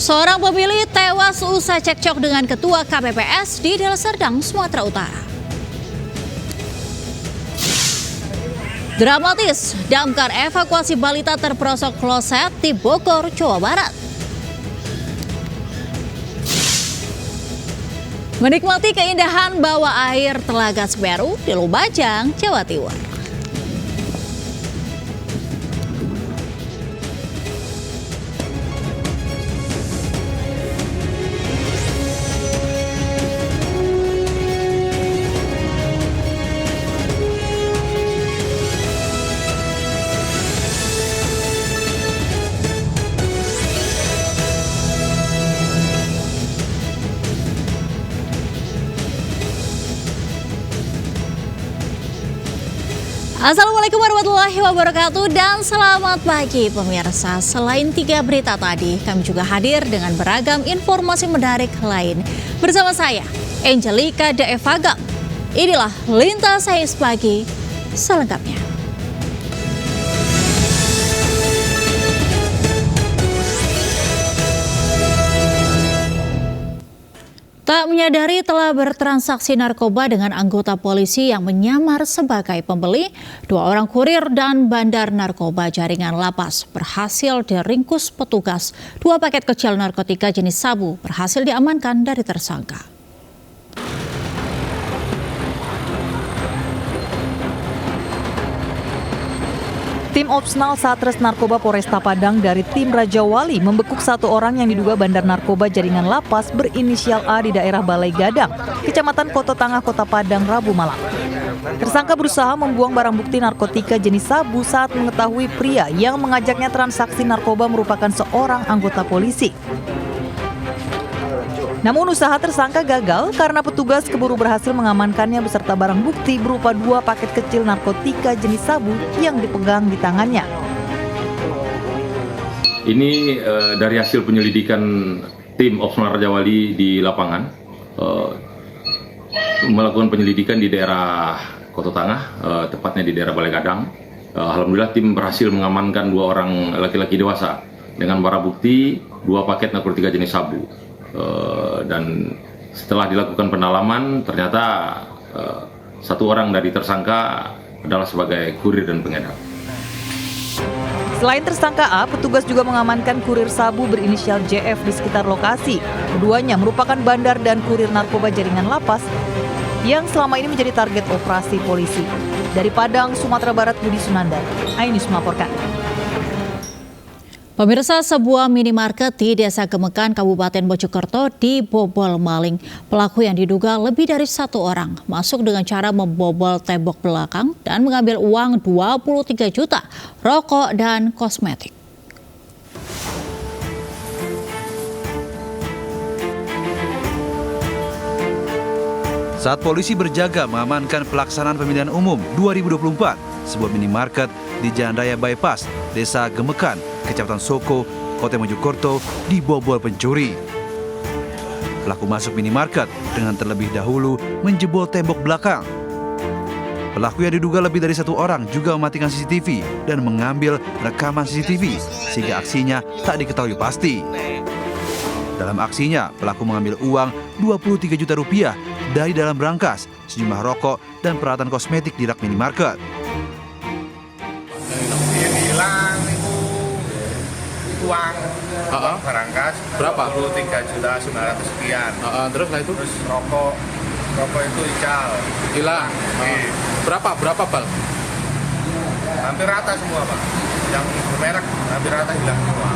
Seorang pemilih tewas usai cekcok dengan ketua KPPS di Deli Serdang, Sumatera Utara. Dramatis, damkar evakuasi balita terperosok kloset di Bogor, Jawa Barat. Menikmati keindahan bawah air Telaga Semeru di Lumajang, Jawa Timur. Assalamualaikum warahmatullahi wabarakatuh dan selamat pagi pemirsa. Selain 3 berita tadi, kami juga hadir dengan beragam informasi menarik lain. Bersama saya, Angelika Daevagam. Inilah Lintas Sains Pagi selengkapnya. Tak menyadari telah bertransaksi narkoba dengan anggota polisi yang menyamar sebagai pembeli, 2 orang kurir dan bandar narkoba jaringan lapas berhasil diringkus petugas. 2 paket kecil narkotika jenis sabu berhasil diamankan dari tersangka. Tim Opsnal Satres Narkoba Polresta Padang dari tim Raja Wali membekuk 1 orang yang diduga bandar narkoba jaringan lapas berinisial A di daerah Balai Gadang, Kecamatan Koto Tangah, Kota Padang, Rabu malam. Tersangka berusaha membuang barang bukti narkotika jenis sabu saat mengetahui pria yang mengajaknya transaksi narkoba merupakan seorang anggota polisi. Namun usaha tersangka gagal karena petugas keburu berhasil mengamankannya beserta barang bukti berupa 2 paket kecil narkotika jenis sabu yang dipegang di tangannya. Ini dari hasil penyelidikan tim Opsnal Raja Wali di lapangan, melakukan penyelidikan di daerah Koto Tangah, tepatnya di daerah Balai Gadang. Alhamdulillah tim berhasil mengamankan 2 orang laki-laki dewasa dengan barang bukti 2 paket narkotika jenis sabu. Dan setelah dilakukan pendalaman ternyata 1 orang dari tersangka adalah sebagai kurir dan pengedar. Selain tersangka A, petugas juga mengamankan kurir sabu berinisial JF di sekitar lokasi. Keduanya merupakan bandar dan kurir narkoba jaringan lapas yang selama ini menjadi target operasi polisi. Dari Padang, Sumatera Barat, Budi Sunandar, iNews melaporkan. Pemirsa, sebuah minimarket di Desa Gemekan, Kabupaten Mojokerto dibobol maling. Pelaku yang diduga lebih dari 1 orang masuk dengan cara membobol tembok belakang dan mengambil uang 23 juta, rokok dan kosmetik. Saat polisi berjaga mengamankan pelaksanaan pemilihan umum 2024, sebuah minimarket di Jalan Raya Bypass, Desa Gemekan, Kecamatan Soko, Kota Mojokerto dibobol pencuri. Pelaku masuk minimarket dengan terlebih dahulu menjebol tembok belakang. Pelaku yang diduga lebih dari 1 orang juga mematikan CCTV dan mengambil rekaman CCTV sehingga aksinya tak diketahui pasti. Dalam aksinya, pelaku mengambil uang 23 juta rupiah dari dalam brankas, sejumlah rokok dan peralatan kosmetik di rak minimarket. Hilang itu uang brankas berapa? 23 juta 900 sekian. Terus lah itu? Terus rokok itu ical hilang. Berapa bal? Hampir rata semua, Pak. Yang bermerek hampir rata hilang semua.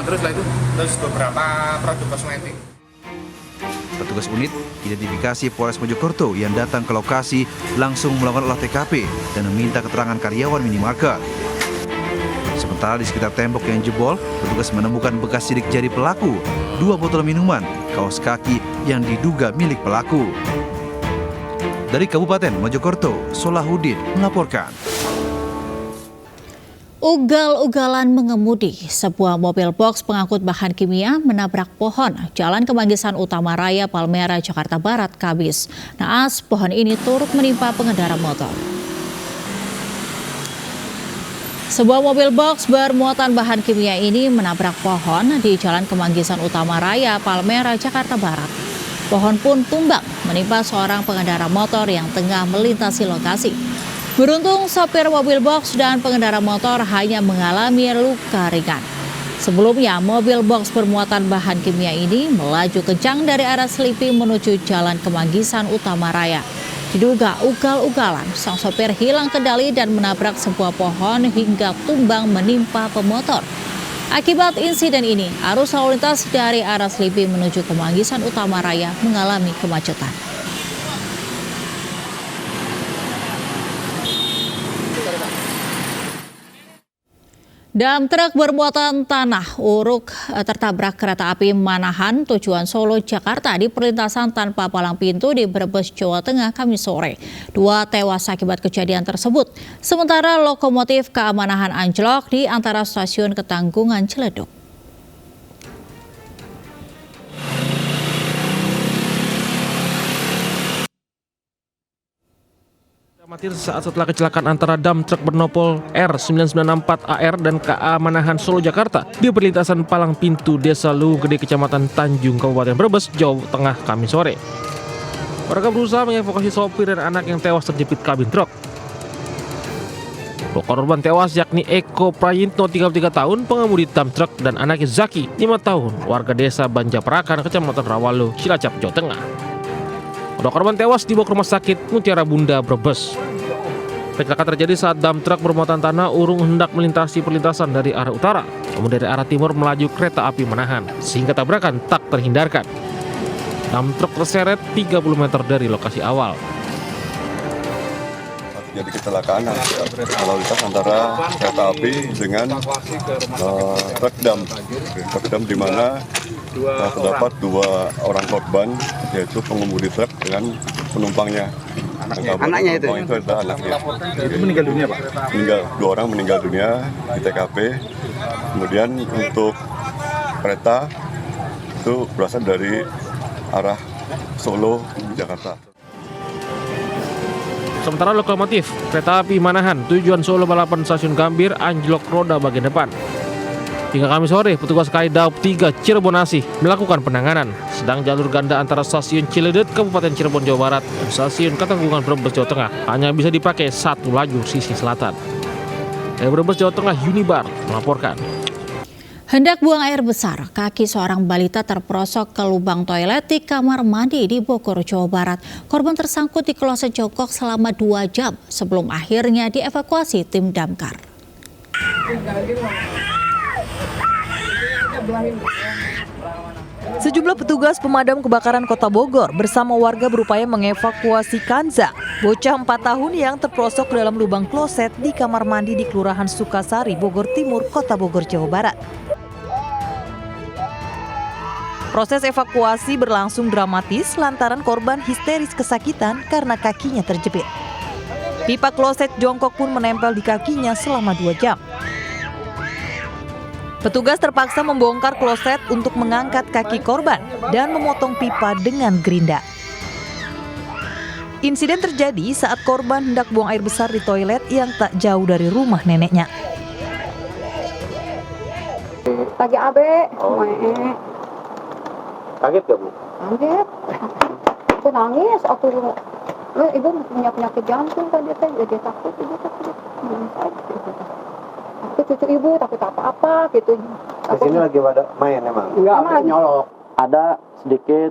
Terus lah itu? Terus beberapa produk kosmetik. Petugas unit identifikasi Polres Mojokerto yang datang ke lokasi langsung melakukan olah TKP dan meminta keterangan karyawan minimarket. Sementara di sekitar tembok yang jebol, petugas menemukan bekas sidik jari pelaku, 2 botol minuman, kaos kaki yang diduga milik pelaku. Dari Kabupaten Mojokerto, Solahuddin melaporkan. Ugal-ugalan mengemudi, sebuah mobil box pengangkut bahan kimia menabrak pohon Jalan Kemanggisan Utama Raya Palmera, Jakarta Barat, Kamis. Naas, pohon ini turut menimpa pengendara motor. Sebuah mobil box bermuatan bahan kimia ini menabrak pohon di Jalan Kemanggisan Utama Raya, Palmera, Jakarta Barat. Pohon pun tumbang menimpa seorang pengendara motor yang tengah melintasi lokasi. Beruntung sopir mobil box dan pengendara motor hanya mengalami luka ringan. Sebelumnya, mobil box bermuatan bahan kimia ini melaju kencang dari arah Selipi menuju Jalan Kemanggisan Utama Raya. Diduga ugal-ugalan, sang sopir hilang kendali dan menabrak sebuah pohon hingga tumbang menimpa pemotor. Akibat insiden ini, arus lalu lintas dari arah Selipi menuju Kemanggisan Utama Raya mengalami kemacetan. Dam truk bermuatan tanah uruk tertabrak kereta api Manahan tujuan Solo, Jakarta di perlintasan tanpa palang pintu di Brebes, Jawa Tengah, Kamis sore. 2 tewas akibat kejadian tersebut. Sementara lokomotif KA Manahan anjlok di antara stasiun Ketanggungan Ciledug. Amatir saat setelah kecelakaan antara dam truk bernopol R9964AR dan KA Manahan Solo, Jakarta di perlintasan palang pintu Desa Luwu Gede, Kecamatan Tanjung, Kabupaten Brebes, Jawa Tengah, Kamis sore. Warga berusaha mengevakuasi sopir dan anak yang tewas terjepit kabin truk. Korban tewas yakni Eko Prayitno 33 tahun, pengemudi dam truk, dan anaknya Zaki 5 tahun, warga desa Banjaparakan, Kecamatan Rawalo, Cilacap, Jawa Tengah. Korban tewas dibawa ke rumah sakit Mutiara Bunda, Brebes. Kecelakaan terjadi saat dam truk bermuatan tanah urung hendak melintasi perlintasan dari arah utara, namun dari arah timur melaju kereta api Manahan, sehingga tabrakan tak terhindarkan. Dam truk terseret 30 meter dari lokasi awal. Jadi kecelakaan lalu lintas antara kereta api dengan truk dam di mana terdapat 2 orang korban, yaitu pengemudi truk dengan penumpangnya. Anaknya itu? Itu adalah anaknya. Itu meninggal dunia, Pak? 2 orang meninggal dunia di TKP. Kemudian untuk kereta itu berasal dari arah Solo, Jakarta. Sementara lokomotif kereta api Manahan tujuan Solo Balapan Stasiun Gambir anjlok roda bagian depan. Hingga Kamis sore, petugas KAI Daob 3 Cirebon Asih melakukan penanganan. Sedang jalur ganda antara stasiun Ciledet, Kabupaten Cirebon, Jawa Barat, dan stasiun Ketanggungan Brebes, Jawa Tengah hanya bisa dipakai 1 lajur sisi selatan. Dari Brebes, Jawa Tengah, Yunibar melaporkan. Hendak buang air besar, kaki seorang balita terperosok ke lubang toilet di kamar mandi di Bogor, Jawa Barat. Korban tersangkut di kloset jongkok selama 2 jam sebelum akhirnya dievakuasi tim damkar. Sejumlah petugas pemadam kebakaran Kota Bogor bersama warga berupaya mengevakuasi Kanza, bocah 4 tahun yang terperosok dalam lubang kloset di kamar mandi di Kelurahan Sukasari, Bogor Timur, Kota Bogor, Jawa Barat. Proses evakuasi berlangsung dramatis lantaran korban histeris kesakitan karena kakinya terjepit. Pipa kloset jongkok pun menempel di kakinya selama 2 jam. Petugas terpaksa membongkar kloset untuk mengangkat kaki korban dan memotong pipa dengan gerinda. Insiden terjadi saat korban hendak buang air besar di toilet yang tak jauh dari rumah neneknya. Lagi abe, Kaget gak, Bu? kaget. Aku nangis, ibu punya penyakit jantung tadi, jadi takut, ibu takut. Aku cucu ibu takut apa-apa gitu. Di sini lagi pada main emang? Enggak, nyolok. Ada sedikit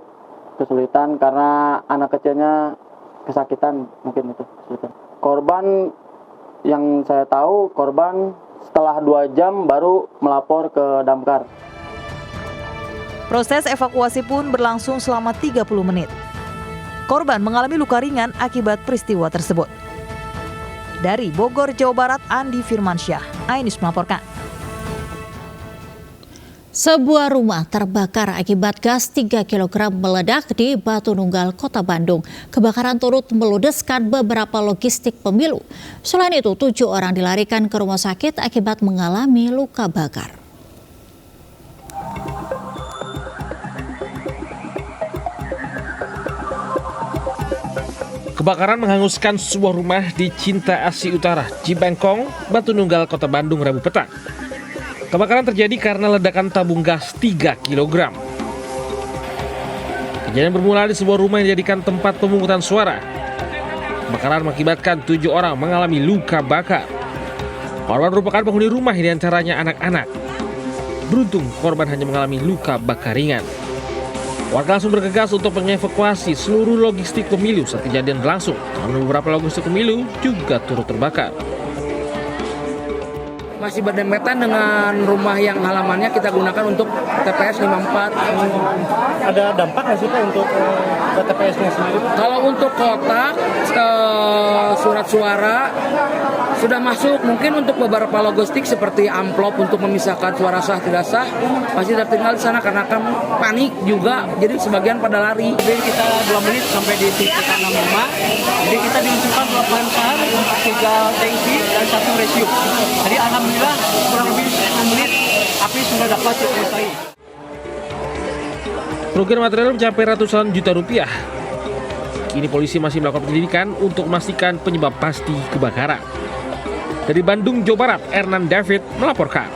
kesulitan karena anak kecilnya kesakitan, mungkin itu kesulitan. Korban yang saya tahu, korban setelah 2 jam baru melapor ke damkar. Proses evakuasi pun berlangsung selama 30 menit. Korban mengalami luka ringan akibat peristiwa tersebut. Dari Bogor, Jawa Barat, Andi Firmansyah, iNews melaporkan. Sebuah rumah terbakar akibat gas 3 kg meledak di Batu Nunggal, Kota Bandung. Kebakaran turut meludeskan beberapa logistik pemilu. Selain itu, 7 orang dilarikan ke rumah sakit akibat mengalami luka bakar. Kebakaran menghanguskan sebuah rumah di Cinta Asih Utara, Cibengkong, Batu Nunggal, Kota Bandung, Rabu petang. Kebakaran terjadi karena ledakan tabung gas 3 kg. Kejadian bermula di sebuah rumah yang dijadikan tempat pemungutan suara. Kebakaran mengakibatkan 7 orang mengalami luka bakar. Korban merupakan penghuni rumah, di antaranya anak-anak. Beruntung korban hanya mengalami luka bakar ringan. Warga langsung bergegas untuk mengevakuasi seluruh logistik pemilu saat kejadian berlangsung. Namun beberapa logistik pemilu juga turut terbakar. Masih berdempetan dengan rumah yang halamannya kita gunakan untuk TPS 54. Ada dampak nggak sih Pak untuk TPS-nya sendiri? Kalau untuk kotak, surat suara sudah masuk. Mungkin untuk beberapa logistik seperti amplop untuk memisahkan suara sah tidak sah masih tertinggal di sana karena kan panik juga. Jadi sebagian pada lari. Jadi kita 2 menit sampai di titik 65. Jadi kita diusulkan 8 saham, 3 tangki dan 1 rescue. Jadi alhamdulillah kurang lebih 10 menit api sudah dapat selesai. Kerugian material mencapai ratusan juta rupiah. Kini polisi masih melakukan penyelidikan untuk memastikan penyebab pasti kebakaran. Dari Bandung, Jawa Barat, Ernan David melaporkan.